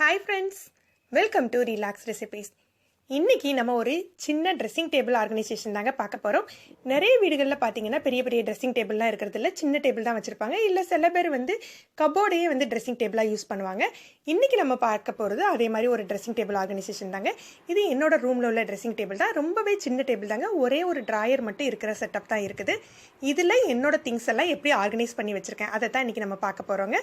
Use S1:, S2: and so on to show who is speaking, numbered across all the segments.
S1: Hi friends, welcome to Relax Recipes. இன்னைக்கு நம்ம ஒரு சின்ன ட்ரெஸ்ஸிங் டேபிள் ஆர்கனைசேஷன் தாங்க பார்க்க போகிறோம். நிறைய வீடுகளில் பார்த்தீங்கன்னா பெரிய பெரிய ட்ரெஸ்ஸிங் டேபிள்லாம் இருக்கிறது இல்லை, சின்ன டேபிள் தான் வச்சுருப்பாங்க. இல்லை சில பேர் கபோர்டையே ட்ரெஸ்ஸிங் டேபிளாக யூஸ் பண்ணுவாங்க. இன்றைக்கி நம்ம பார்க்க போகிறது அதே மாதிரி ஒரு ட்ரெஸ்ஸிங் டேபிள் ஆர்கனைசேஷன் தாங்க. இது என்னோட ரூமில் உள்ள ட்ரெஸ்ஸிங் டேபிள் தான். ரொம்பவே சின்ன டேபிள் தாங்க. ஒரே ஒரு ட்ராயர் மட்டும் இருக்கிற செட்டப் தான் இருக்குது. இதில் என்னோட திங்ஸ் எல்லாம் எப்படி ஆர்கனைஸ் பண்ணி வச்சுருக்கேன் அதை தான் இன்றைக்கி நம்ம பார்க்க போகிறோங்க.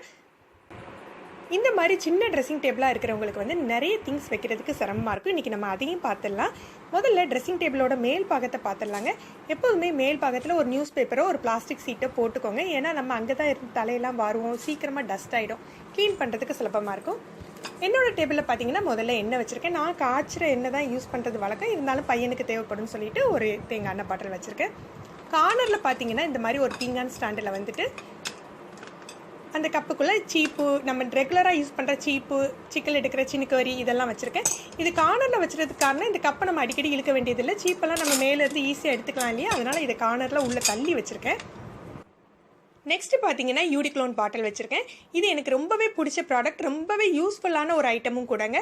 S1: இந்த மாதிரி சின்ன ட்ரெஸ்ஸிங் டேபிளாக இருக்கிறவங்களுக்கு நிறைய திங்ஸ் வைக்கிறதுக்கு சிரமமாக இருக்கும். இன்றைக்கி நம்ம அதையும் பார்த்துடலாம். முதல்ல ட்ரெஸ்ஸிங் டேபிளோட மேல் பாகத்தை பார்த்துடலாங்க. எப்போதுமே மேல் பாகத்தில் ஒரு நியூஸ் பேப்பரோ ஒரு பிளாஸ்டிக் சீட்டோ போட்டுக்கோங்க. ஏன்னா நம்ம அங்கே தான் இருந்து தலையெல்லாம் வாருவோம், சீக்கிரமாக டஸ்ட் ஆகிடும், க்ளீன் பண்ணுறதுக்கு சுலபமாக இருக்கும். என்னோடய டேபிளில் பார்த்தீங்கன்னா முதல்ல எண்ணெய் வச்சுருக்கேன். நான் காய்ச்சிற எண்ணெய் தான் யூஸ் பண்ணுறது வழக்கம். இருந்தாலும் பையனுக்கு தேவைப்படும்னு சொல்லிட்டு ஒரு தேங்காய் எண்ணெய் பாட்டில் வச்சுருக்கேன். கார்னரில் பார்த்தீங்கன்னா இந்த மாதிரி ஒரு பீங்கான் ஸ்டாண்டில் அந்த கப்புக்குள்ளே சீப்பு, நம்ம ரெகுலராக யூஸ் பண்ணுற சீப்பு, சிக்கல் எடுக்கிற சின்னுக்கறி இதெல்லாம் வச்சுருக்கேன். இது கார்னரில் வச்சுறதுக்கு காரணம் இந்த கப்பை நம்ம அடிக்கடி இழுக்க வேண்டியதில்லை. சீப்பெல்லாம் நம்ம மேலேருந்து ஈஸியாக எடுத்துக்கலாம் இல்லையா, அதனால் இதை கார்னரில் உள்ளே தள்ளி வச்சுருக்கேன். நெக்ஸ்ட்டு பார்த்தீங்கன்னா யூடிக்ளோன் பாட்டில் வச்சுருக்கேன். இது எனக்கு ரொம்பவே பிடிச்ச ப்ராடக்ட், ரொம்பவே யூஸ்ஃபுல்லான ஒரு ஐட்டமும் கூடங்க.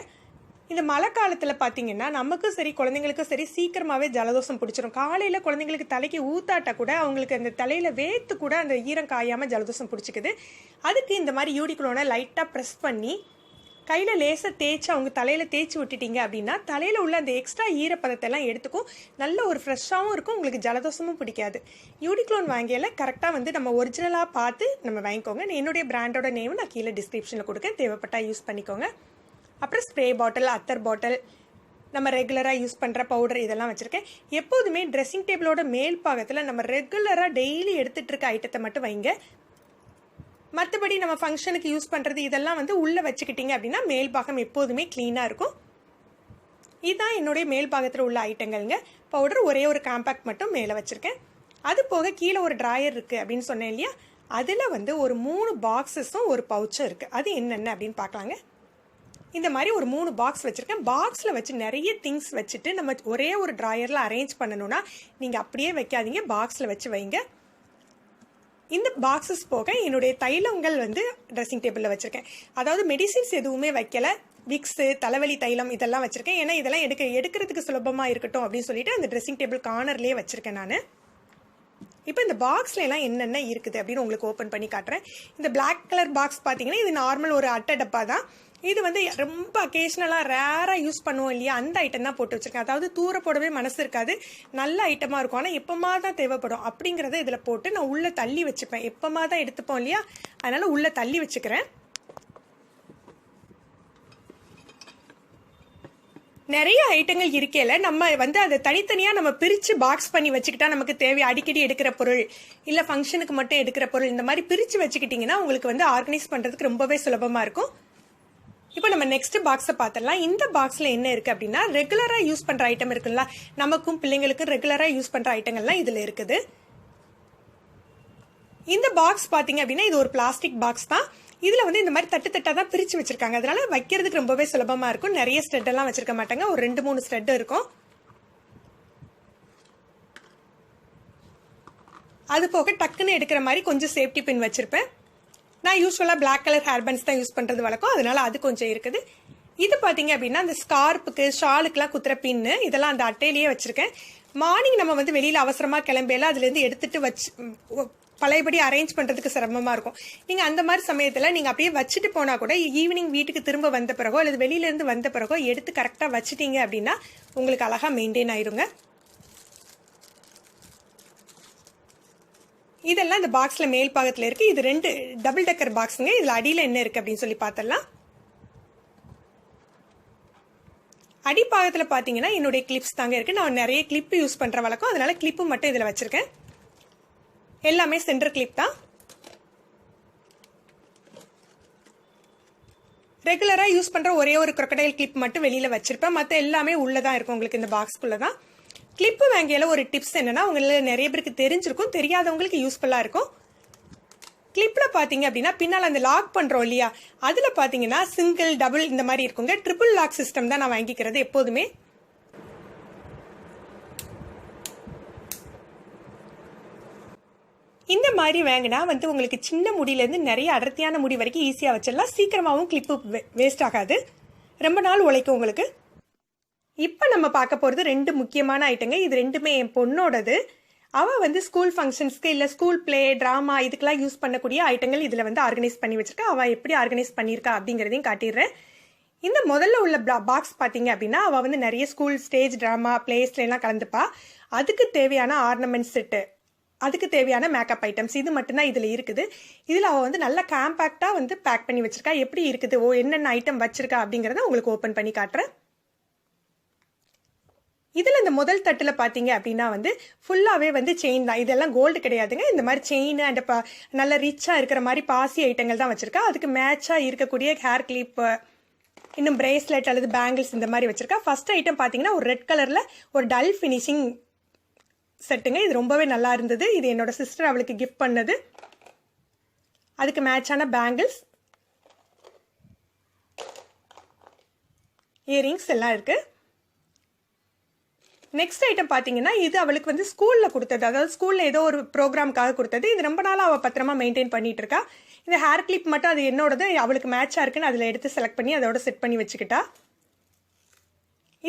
S1: இந்த மழை காலத்தில் பார்த்தீங்கன்னா நமக்கும் சரி குழந்தைங்களுக்கும் சரி சீக்கிரமாகவே ஜலதோஷம் பிடிச்சிரும். காலையில் குழந்தைங்களுக்கு தலைக்கு ஊத்தாட்டா கூட அவங்களுக்கு அந்த தலையில் வேர்த்து கூட அந்த ஈரம் காயாமல் ஜலதோஷம் பிடிச்சிக்குது. அதுக்கு இந்த மாதிரி யூடிக்ளோனை லைட்டாக ப்ரெஸ் பண்ணி கையில் லேசாக தேய்ச்சி அவங்க தலையில் தேய்ச்சி விட்டுட்டீங்க அப்படின்னா தலையில் உள்ள அந்த எக்ஸ்ட்ரா ஈரப்பதத்தெல்லாம் எடுத்துக்கும். நல்ல ஒரு ஃப்ரெஷ்ஷாகவும் இருக்கும், உங்களுக்கு ஜலதோஷமும் பிடிக்காது. யூடிக்ளோன் வாங்கியில் கரெக்டாக நம்ம ஒரிஜினலாக பார்த்து நம்ம வாங்கிக்கோங்க. என்னுடைய பிராண்டோட நேம் நான் கீழே டிஸ்கிரிப்ஷனில் கொடுக்கேன், தேவைப்பட்டால் யூஸ் பண்ணிக்கோங்க. அப்புறம் ஸ்ப்ரே பாட்டில், அத்தர் பாட்டில், நம்ம ரெகுலராக யூஸ் பண்ணுற பவுடர் இதெல்லாம் வச்சுருக்கேன். எப்போதுமே ட்ரெஸ்ஸிங் டேபிளோட மேல் பாகத்தில் நம்ம ரெகுலராக டெய்லி எடுத்துகிட்டு இருக்க ஐட்டத்தை மட்டும் வைங்க. மற்றபடி நம்ம ஃபங்க்ஷனுக்கு யூஸ் பண்ணுறது இதெல்லாம் உள்ளே வச்சுக்கிட்டிங்க அப்படின்னா மேல் பாகம் எப்போதுமே க்ளீனாக இருக்கும். இதுதான் என்னுடைய மேல் பாகத்தில் உள்ள ஐட்டங்கள்ங்க. பவுடர் ஒரே ஒரு காம்பேக்ட் மட்டும் மேலே வச்சுருக்கேன். அது போக கீழே ஒரு ட்ராயர் இருக்குது அப்படின்னு சொன்னேன் இல்லையா, அதில் ஒரு 3 பாக்ஸஸும் ஒரு பவுச்சும் இருக்குது. அது என்னென்ன அப்படின்னு பார்க்கலாங்க. இந்த மாதிரி ஒரு 3 பாக்ஸ் வச்சுருக்கேன். பாக்ஸில் வச்சு நிறைய திங்ஸ் வச்சுட்டு நம்ம ஒரே ஒரு ட்ராயரில் அரேஞ்ச் பண்ணணும்னா நீங்கள் அப்படியே வைக்காதீங்க, பாக்ஸில் வச்சு வைங்க. இந்த பாக்ஸஸ் போக என்னுடைய தைலங்கள் ட்ரெஸ்ஸிங் டேபிளில் வச்சுருக்கேன். அதாவது மெடிசின்ஸ் எதுவுமே வைக்கலை, விக்ஸு, தலைவலி தைலம் இதெல்லாம் வச்சுருக்கேன். ஏன்னா இதெல்லாம் எடுக்கிறதுக்கு சுலபமாக இருக்கட்டும் அப்படின்னு சொல்லிட்டு அந்த ட்ரெஸ்ஸிங் டேபிள் கார்னர்லேயே வச்சுருக்கேன் நான். இப்போ இந்த பாக்ஸ்லாம் என்னென்ன இருக்குது அப்படின்னு உங்களுக்கு ஓப்பன் பண்ணி காட்டுறேன். இந்த பிளாக் கலர் பாக்ஸ் பார்த்தீங்கன்னா இது நார்மல் ஒரு அட்டை டப்பா தான். இது ரொம்ப அக்கேஷ்னலாக ரேராக யூஸ் பண்ணுவோம் இல்லையா, அந்த ஐட்டம் தான் போட்டு வச்சுருக்கேன். அதாவது தூர போடவே மனசு இருக்காது, நல்ல ஐட்டமாக இருக்கும், ஆனால் எப்போமா தான் தேவைப்படும் அப்படிங்கிறத இதில் போட்டு நான் உள்ளே தள்ளி வச்சுப்பேன். எப்போமா தான் எடுத்துப்போம் இல்லையா, அதனால் உள்ளே தள்ளி வச்சுக்கிறேன். நிறைய ஐட்டங்கள் இருக்கையில நம்ம அதை தனித்தனியாக நம்ம பிரித்து பாக்ஸ் பண்ணி வச்சுக்கிட்டா நமக்கு தேவை அடிக்கடி எடுக்கிற பொருள் இல்லை ஃபங்க்ஷனுக்கு மட்டும் எடுக்கிற பொருள் இந்த மாதிரி பிரித்து வச்சுக்கிட்டிங்கன்னா உங்களுக்கு ஆர்கனைஸ் பண்ணுறதுக்கு ரொம்பவே சுலபமாக இருக்கும். இப்போ நம்ம நெக்ஸ்ட் பாக்ஸை பார்த்துடலாம். இந்த பாக்ஸில் என்ன இருக்குது அப்படின்னா ரெகுலராக யூஸ் பண்ணுற ஐட்டம் இருக்குல்ல, நமக்கும் பிள்ளைங்களுக்கும் ரெகுலராக யூஸ் பண்ணுற ஐட்டங்கள்லாம் இதில் இருக்குது. இந்த பாக்ஸ் பார்த்தீங்க அப்படின்னா இது ஒரு பிளாஸ்டிக் பாக்ஸ் தான். இதில் இந்த மாதிரி தட்டு தட்டாக தான் பிரித்து வச்சுருக்காங்க, அதனால வைக்கிறதுக்கு ரொம்பவே சுலபமாக இருக்கும். நிறைய ஸ்ட்ரெட்டெல்லாம் வச்சுருக்க மாட்டாங்க, ஒரு 2-3 ஸ்ட்ரெட் இருக்கும். அது போக டக்குன்னு எடுக்கிற மாதிரி கொஞ்சம் சேஃப்டி பின் வச்சுருப்பேன். நான் யூஸ்வலாக பிளாக் கலர் ஹேர் பேண்ட்ஸ் தான் யூஸ் பண்ணுறது வழக்கம், அதனால அது கொஞ்சம் இருக்குது. இது பார்த்தீங்க அப்படின்னா அந்த ஸ்கார்ப்புக்கு ஷாலுக்கெலாம் குத்துற பின்னு இதெல்லாம் அந்த அட்டையிலேயே வச்சுருக்கேன். மார்னிங் நம்ம வெளியில் அவசரமாக கிளம்பையில அதுலேருந்து எடுத்துகிட்டு வச்சு பழையபடி அரேஞ்ச் பண்ணுறதுக்கு சிரமமாக இருக்கும். நீங்கள் அந்த மாதிரி சமயத்தில் நீங்கள் அப்படியே வச்சுட்டு போனால் கூட ஈவினிங் வீட்டுக்கு திரும்ப வந்த பிறகோ அல்லது வெளியிலேருந்து வந்த பிறகோ எடுத்து கரெக்டாக வச்சுட்டீங்க அப்படின்னா உங்களுக்கு அழகாக மெயின்டைன் ஆயிருங்க. இதெல்லாம் இந்த பாக்ஸில் மேல் பாகத்தில் இருக்குது. இது 2 டபுள் டக்கர் பாக்ஸுங்க. இதில் அடியில் என்ன இருக்குது அப்படின்னு சொல்லி பார்த்தலாம். அடிப்பாகத்தில் பார்த்தீங்கன்னா என்னுடைய கிளிப்ஸ் தாங்க இருக்குது. நான் நிறைய கிளிப்பு யூஸ் பண்ணுற வழக்கம், அதனால கிளிப்பு மட்டும் இதில் வச்சுருக்கேன். எல்லாமே சென்டர் கிளிப் தான். ரெகுலராக யூஸ் பண்ணுற ஒரே ஒரு crocodile கிளிப் மட்டும் வெளியில் வச்சுருப்பேன், மற்ற எல்லாமே உள்ளே தான் இருக்கும் உங்களுக்கு இந்த பாக்ஸ்குள்ளே தான். கிளிப்பு வாங்கியால ஒரு டிப்ஸ் என்னன்னா உங்களுக்கு நிறைய பேருக்கு தெரிஞ்சிருக்கும், தெரியாதவங்களுக்கு யூஸ்ஃபுல்லாக இருக்கும். கிளிப்பில் பார்த்தீங்க அப்படின்னா பின்னால் அந்த லாக் பண்ணுறோம் இல்லையா, அதில் பார்த்தீங்கன்னா சிங்கிள் டபுள் இந்த மாதிரி இருக்குங்க. ட்ரிபிள் லாக் சிஸ்டம் தான் நான் வாங்கிக்கிறது எப்போதுமே. இந்த மாதிரி வாங்கினா உங்களுக்கு சின்ன முடியிலேருந்து நிறைய அடர்த்தியான முடி வரைக்கும் ஈஸியாக வச்சிடலாம். சீக்கிரமாகவும் கிளிப்பு வேஸ்ட் ஆகாது. ரொம்ப நாள் உழைக்கும் உங்களுக்கு. இப்போ நம்ம பார்க்க போகிறது 2 முக்கியமான ஐட்டங்க. இது ரெண்டுமே என் பொண்ணோடது. அவள் வந்து ஸ்கூல் ஃபங்க்ஷன்ஸ்க்கு இல்லை ஸ்கூல் ப்ளே ட்ராமா இதுக்கெல்லாம் யூஸ் பண்ணக்கூடிய ஐட்டங்கள் இதில் வந்து ஆர்கனைஸ் பண்ணி வச்சுருக்கா. அவள் எப்படி ஆர்கனைஸ் பண்ணியிருக்கா அப்படிங்கிறதையும் காட்டிடுறேன். இந்த முதல்ல உள்ள பாக்ஸ் பார்த்தீங்க அப்படின்னா, அவள் வந்து நிறைய ஸ்கூல் ஸ்டேஜ் ட்ராமா பிளேஸ்லாம் கலந்துப்பா. அதுக்கு தேவையான ஆர்னமெண்ட் செட்டு, அதுக்கு தேவையான மேக்கப் ஐட்டம்ஸ் இது மட்டும்தான் இதில் இருக்குது. இதில் அவள் வந்து நல்லா காம்பேக்டாக வந்து பேக் பண்ணி வச்சுருக்கா. எப்படி இருக்குது, என்னென்ன ஐட்டம் வச்சுருக்கா அப்படிங்கிறத உங்களுக்கு ஓப்பன் பண்ணி காட்டுறேன். இதில் இந்த முதல் தட்டில் பார்த்தீங்க அப்படின்னா வந்து ஃபுல்லாகவே வந்து செயின் தான். இதெல்லாம் கோல்டு கிடையாதுங்க. இந்த மாதிரி செயின் அண்ட் நல்ல ரிச்சாக இருக்கிற மாதிரி பாசி ஐட்டங்கள் தான் வச்சுருக்கா. அதுக்கு மேட்சாக இருக்கக்கூடிய ஹேர் கிளிப்பு, இன்னும் பிரேஸ்லெட் அல்லது பேங்கிள்ஸ் இந்த மாதிரி வச்சுருக்கா. ஃபர்ஸ்ட் ஐட்டம் பார்த்தீங்கன்னா ஒரு ரெட் கலரில் ஒரு டல் ஃபினிஷிங் செட்டுங்க. இது ரொம்பவே நல்லா இருந்தது. இது என்னோட சிஸ்டர் அவளுக்கு கிஃப்ட் பண்ணது. அதுக்கு மேட்சான பேங்கிள்ஸ், இயரிங்ஸ் எல்லாம் இருக்குது. நெக்ஸ்ட் ஐட்டம் பார்த்தீங்கன்னா இது அவளுக்கு வந்து ஸ்கூலில் கொடுத்தது, அதாவது ஸ்கூலில் ஏதோ ஒரு ப்ரோக்ராமுக்காக கொடுத்தது. இது ரொம்ப நாளாக அவள் பத்திரமா மெயின்டைன் பண்ணிட்டு இருக்கா. இந்த ஹேர் கிளிப் மட்டும் அது என்னோடது, அவளுக்கு மேட்சாக இருக்குன்னு அதில் எடுத்து செலக்ட் பண்ணி அதோட செட் பண்ணி வச்சுக்கிட்டா.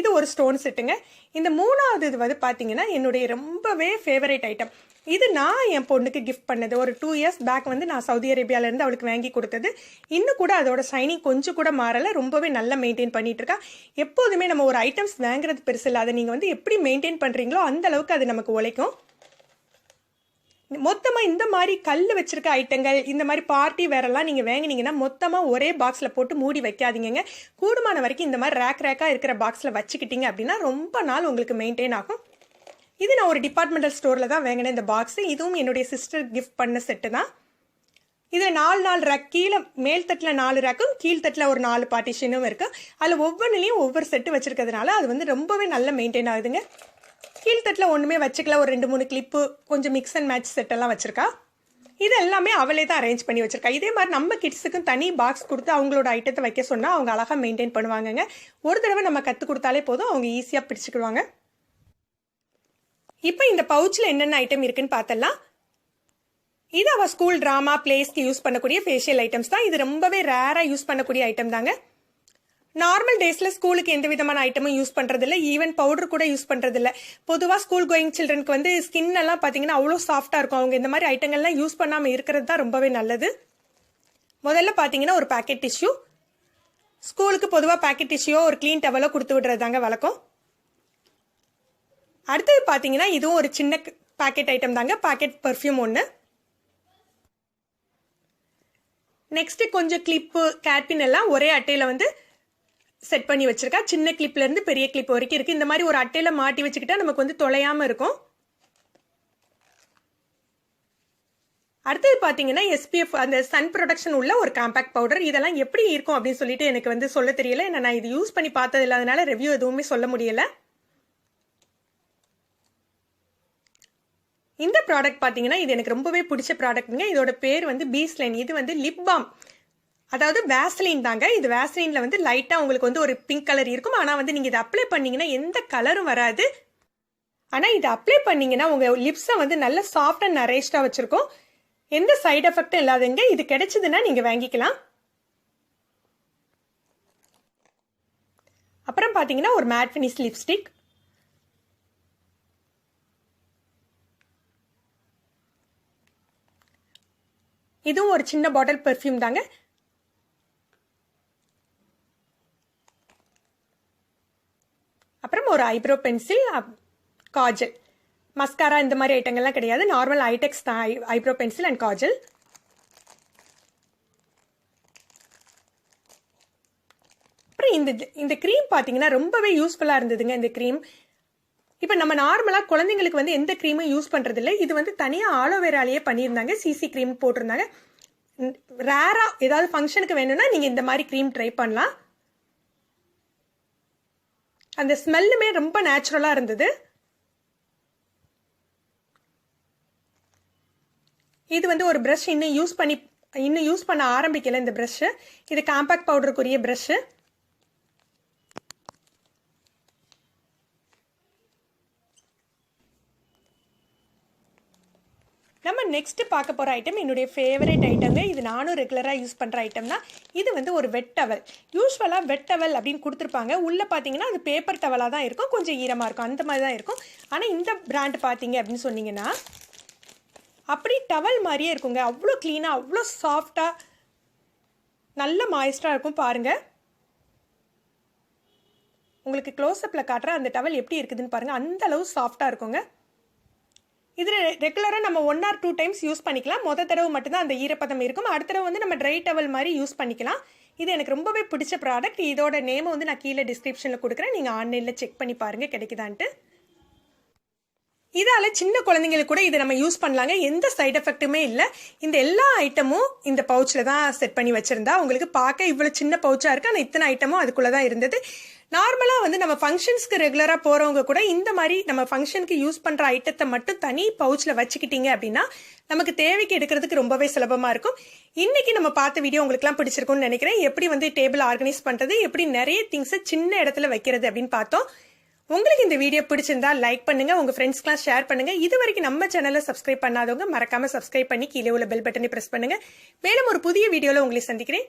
S1: இது ஒரு ஸ்டோன் செட்டுங்க. இந்த மூணாவது இது வந்து பார்த்தீங்கன்னா என்னுடைய ரொம்பவே ஃபேவரட் ஐட்டம். இது நான் என் பொண்ணுக்கு கிஃப்ட் பண்ணது. ஒரு 2 இயர்ஸ் பேக் வந்து நான் சவுதி அரேபியாவிலேருந்து அவளுக்கு வாங்கி கொடுத்தது. இன்னும் கூட அதோட ஷைனிங் கொஞ்சம் கூட மாறலை. ரொம்பவே நல்லா மெயின்டைன் பண்ணிட்டு இருக்கா. எப்போதுமே நம்ம ஒரு ஐட்டம்ஸ் வாங்குறது பெருசு இல்லை, அதை நீங்கள் வந்து எப்படி மெயின்டைன் பண்ணுறீங்களோ அந்த அளவுக்கு அது நமக்கு உழைக்கும். மொத்தமாக இந்த மாதிரி கல் வச்சிருக்க ஐட்டங்கள், இந்த மாதிரி பார்ட்டி வேறெல்லாம் நீங்கள் வாங்கினீங்கன்னா மொத்தமாக ஒரே பாக்ஸில் போட்டு மூடி வைக்காதீங்க. கூடுமான வரைக்கும் இந்த மாதிரி ரேக்காக இருக்கிற பாக்ஸில் வச்சுக்கிட்டீங்க அப்படின்னா ரொம்ப நாள் உங்களுக்கு மெயின்டைன் ஆகும். இது நான் ஒரு டிபார்ட்மெண்டல் ஸ்டோரில் தான் வாங்கினேன் இந்த பாக்ஸு. இதுவும் என்னுடைய சிஸ்டர் கிஃப்ட் பண்ண செட்டு தான். இதில் 4 ரேக், கீழே மேல் தட்டில் 4 ரேக்கும் கீழ்த்தட்டில் ஒரு 4 பார்ட்டிஷனும் இருக்குது. அதில் ஒவ்வொன்றுலேயும் ஒவ்வொரு செட்டு வச்சுருக்கிறதுனால அது வந்து ரொம்பவே நல்லா மெயின்டைன் ஆகுதுங்க. கீழ்த்தட்டில் ஒன்றுமே வச்சுக்கல, ஒரு 2-3 கிளிப்பு, கொஞ்சம் மிக்ஸ் அண்ட் மேட்ச் செட்டெல்லாம் வச்சுருக்கா. இது எல்லாமே அவளே தான் அரேஞ்ச் பண்ணி வச்சுருக்கா. இதே மாதிரி நம்ம கிட்ஸுக்கும் தனி பாக்ஸ் கொடுத்து அவங்களோட ஐட்டத்தை வைக்க சொன்னால் அவங்க அழகாக மெயின்டைன் பண்ணுவாங்கங்க. ஒரு தடவை நம்ம கற்றுக் கொடுத்தாலே போதும், அவங்க ஈஸியாக பிடிச்சிக்கிடுவாங்க. இப்போ இந்த பவுச்சில் என்னென்ன ஐட்டம் இருக்குன்னு பார்த்தலாம். இது அவள் ஸ்கூல் ட்ராமா பிளேஸ்க்கு யூஸ் பண்ணக்கூடிய ஃபேஷியல் ஐட்டம்ஸ் தான். இது ரொம்பவே ரேராக யூஸ் பண்ணக்கூடிய ஐட்டம் தாங்க. நார்மல் டேஸில் ஸ்கூலுக்கு எந்த விதமான ஐட்டமும் யூஸ் பண்ணுறதில்ல, ஈவன் பவுடர் கூட யூஸ் பண்ணுறதில்ல. பொதுவாக ஸ்கூல் கோயிங் சில்ட்ரனுக்கு வந்து ஸ்கின் எல்லாம் பார்த்தீங்கன்னா அவ்வளோ சாஃப்டாக இருக்கும். அவங்க இந்த மாதிரி ஐட்டங்கள்லாம் யூஸ் பண்ணாமல் இருக்கிறது தான் ரொம்பவே நல்லது. முதல்ல பார்த்தீங்கன்னா ஒரு பேக்கெட் டிஷ்யூ. ஸ்கூலுக்கு பொதுவாக பேக்கெட் டிஷ்யூவோ ஒரு க்ளீன் டவலோ கொடுத்து விடுறது தாங்க வழக்கம். அடுத்தது பார்த்தீங்கன்னா இதுவும் ஒரு சின்ன பேக்கெட் ஐட்டம் தாங்க, பேக்கெட் பர்ஃப்யூம் ஒன்று. நெக்ஸ்ட் கொஞ்சம் கிளிப்பு, கேர்பின் எல்லாம் ஒரே அட்டையில் வந்து செட் பண்ணி வச்சிருக்கா. சின்ன கிளிப்ல இருந்து பெரிய கிளிப் வரைக்கும் இருக்கு. இந்த மாதிரி ஒரு அட்டையில மாட்டி வச்சுக்கிட்டா நமக்கு வந்து தொலையாம இருக்கும். அடுத்தது பாத்தீங்கன்னா SPF, அந்த சன் ப்ரொடக்ஷன் உள்ள ஒரு காம்பாக்ட் பவுடர். இதெல்லாம் எப்படி இருக்கும் அப்படின்னு சொல்லிட்டு எனக்கு வந்து சொல்ல தெரியல. நான் இது யூஸ் பண்ணி பார்த்தது இல்லாதனால ரிவ்யூ எதுவுமே சொல்ல முடியல. இந்த ப்ராடக்ட் பாத்தீங்கன்னா இது எனக்கு ரொம்பவே பிடிச்ச ப்ராடக்ட்ங்க. இதோட பேர் வந்து பீஸ்லைன். இது வந்து லிப் பாம், அதாவது வேஸ்லின் தாங்க. இது வேஸ்லின்ல வந்து லைட்டாக உங்களுக்கு வந்து ஒரு பிங்க் கலர் இருக்கும். ஆனால் வந்து நீங்கள் இதை அப்ளை பண்ணீங்கன்னா எந்த கலரும் வராது. ஆனால் இதை அப்ளை பண்ணீங்கன்னா உங்கள் லிப்ஸை வந்து நல்ல சாஃப்ட் அண்ட் நரேஷ்டாக வச்சுருக்கோம். எந்த சைடு எஃபெக்டும் இல்லாதங்க. இது கிடைச்சதுன்னா நீங்கள் வாங்கிக்கலாம். அப்புறம் பார்த்தீங்கன்னா ஒரு மேட் ஃபினிஷ் லிப்ஸ்டிக். இதுவும் ஒரு சின்ன பாட்டில் பெர்ஃப்யூம் தாங்க. அப்புறம் ஒரு ஐப்ரோ பென்சில், காஜல், மஸ்காரா இந்த மாதிரி ஐட்டங்கள்லாம் கிடையாது. நார்மல் ஐடெக்ஸ் தான் ஐப்ரோ பென்சில் அண்ட் காஜல். அப்புறம் இந்த க்ரீம் பார்த்தீங்கன்னா ரொம்பவே யூஸ்ஃபுல்லாக இருந்ததுங்க. இந்த க்ரீம் இப்போ நம்ம நார்மலாக குழந்தைங்களுக்கு வந்து எந்த க்ரீமும் யூஸ் பண்ணுறதில்ல. இது வந்து தனியாக ஆலோவேராலேயே பண்ணியிருந்தாங்க. சிசி க்ரீம் போட்டிருந்தாங்க. ரேராக ஏதாவது ஃபங்க்ஷனுக்கு வேணும்னா நீங்கள் இந்த மாதிரி க்ரீம் ட்ரை பண்ணலாம். அந்த ஸ்மெல்லுமே ரொம்ப நேச்சுரலாக இருந்தது. இது வந்து ஒரு ப்ரஷ், இன்னும் யூஸ் பண்ண ஆரம்பிக்கல இந்த ப்ரஷ். இது காம்பாக்ட் பவுடருக்குரிய ப்ரஷ். நம்ம நெக்ஸ்ட் பார்க்க போகிற ஐட்டம் என்னுடைய ஃபேவரட் ஐட்டங்க. இது நானும் ரெகுலராக யூஸ் பண்ணுற ஐட்டம்னா இது வந்து ஒரு வெட் டவல். யூஸ்வலாக வெட் டவல் அப்படின்னு கொடுத்துருப்பாங்க. உள்ளே பார்த்தீங்கன்னா அது பேப்பர் டவலாக தான் இருக்கும், கொஞ்சம் ஈரமாக இருக்கும், அந்த மாதிரி தான் இருக்கும். ஆனால் இந்த பிராண்ட் பார்த்தீங்க அப்படின்னு சொன்னீங்கன்னா அப்படி டவல் மாதிரியே இருக்குங்க. அவ்வளோ க்ளீனாக, அவ்வளோ சாஃப்டாக, நல்ல மாய்ஸ்டாக இருக்கும். பாருங்கள், உங்களுக்கு க்ளோஸ்அப்பில் காட்டுற அந்த டவல் எப்படி இருக்குதுன்னு பாருங்கள். அந்த அளவு சாஃப்டாக இருக்குங்க. இது ரெகுலராக நம்ம 1 or 2 டைம்ஸ் யூஸ் பண்ணிக்கலாம். மொதல் தடவை மட்டும்தான் அந்த ஈரப்பதம் இருக்கும். அடுத்த தடவை வந்து நம்ம ட்ரை டவல் மாதிரி யூஸ் பண்ணிக்கலாம். இது எனக்கு ரொம்பவே பிடிச்ச ப்ராடக்ட். இதோட நேமை வந்து நான் கீழே டிஸ்கிரிப்ஷனில் கொடுக்குறேன். நீங்கள் ஆன்லைனில் செக் பண்ணி பாருங்கள் கிடைக்குதான்ட்டு. இதால் சின்ன குழந்தைங்களுக்கு கூட இதை நம்ம யூஸ் பண்ணலாங்க. எந்த சைட் எஃபெக்ட்டுமே இல்லை. இந்த எல்லா ஐட்டமும் இந்த பவுச்சில் தான் செட் பண்ணி வச்சுருந்தா. உங்களுக்கு பார்க்க இவ்வளோ சின்ன பவுச்சாக இருக்குது, ஆனால் இத்தனை ஐட்டமும் அதுக்குள்ளே தான் இருந்தது. நார்மலாக வந்து நம்ம ஃபங்க்ஷன்ஸ்க்கு ரெகுலராக போகிறவங்க கூட இந்த மாதிரி நம்ம ஃபங்க்ஷனுக்கு யூஸ் பண்ணுற ஐட்டத்தை மட்டும் தனி பவுச்சில் வச்சுக்கிட்டீங்க அப்படின்னா நமக்கு தேவைக்கு எடுக்கிறதுக்கு ரொம்பவே சுலபமாக இருக்கும். இன்னைக்கு நம்ம பார்த்த வீடியோ உங்களுக்குலாம் பிடிச்சிருக்கும்னு நினைக்கிறேன். எப்படி வந்து டேபிள் ஆர்கனைஸ் பண்ணுறது, எப்படி நிறைய திங்ஸை சின்ன இடத்துல வைக்கிறது அப்படின்னு பார்த்தோம். உங்களுக்கு இந்த வீடியோ பிடிச்சிருந்தா லைக் பண்ணுங்க, உங்க ஃப்ரெண்ட்ஸ்க்குலாம் ஷேர் பண்ணுங்க. இது வரைக்கும் நம்ம சேனலை சப்ஸ்கிரைப் பண்ணாதவங்க மறக்காம சப்ஸ்கிரைப் பண்ணி கீழே உள்ள பெல் பட்டனை பிரஸ் பண்ணுங்க. மேலும் ஒரு புதிய வீடியோல உங்களை சந்திக்கிறேன்.